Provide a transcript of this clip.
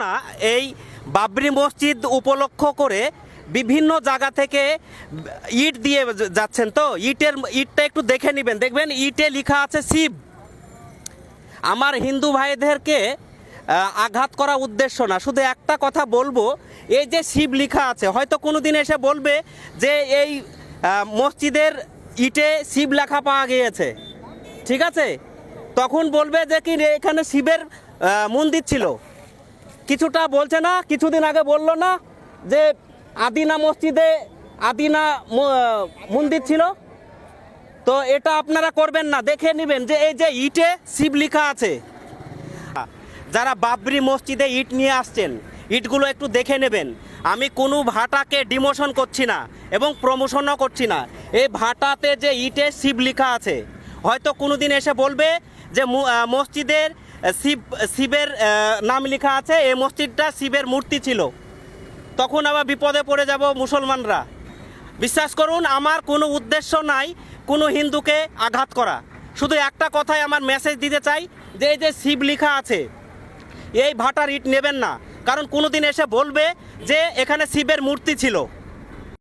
না এই বাবরি মসজিদ উপলক্ষ করে বিভিন্ন জায়গা থেকে ইট দিয়ে যাচ্ছেন, তো ইটটা একটু দেখে নেবেন, দেখবেন ইটে লেখা আছে শিব। আমার হিন্দু ভাইদেরকে আঘাত করা উদ্দেশ্য না, শুধু একটা কথা বলবো, এই যে শিব লেখা আছে, হয়তো কোনো দিন এসে বলবে যে এই মসজিদের ইটে শিব লেখা পাওয়া গিয়েছে, ঠিক আছে, তখন বলবে যে কি এখানে শিবের মন্দির ছিল। কিছুটা বলছে না, কিছুদিন আগে বললো না যে আদিনা মসজিদে আদিনা মন্দির ছিল। তো এটা আপনারা করবেন না, দেখে নেবেন যে এই যে ইটে শিব লেখা আছে। যারা বাবরি মসজিদে ইট নিয়ে আসছেন, ইটগুলো একটু দেখে নেবেন। আমি কোনো ভাটাকে ডিমোশন করছি না এবং প্রমোশনও করছি না। এই ভাটাতে যে ইটে শিব লেখা আছে, হয়তো কোনো দিন এসে বলবে যে মসজিদের শিবের নাম লেখা আছে, এই মসজিদটা শিবের মূর্তি ছিল, তখন আবার বিপদে পড়ে যাব মুসলমানরা। বিশ্বাস করুন, আমার কোনো উদ্দেশ্য নাই কোনো হিন্দুকে আঘাত করা। শুধু একটা কথাই আমার মেসেজ দিতে চাই যে এই যে শিব লেখা আছে, এই ভাটার ইট নেবেন না, কারণ কোনো দিন এসে বলবে যে এখানে শিবের মূর্তি ছিল।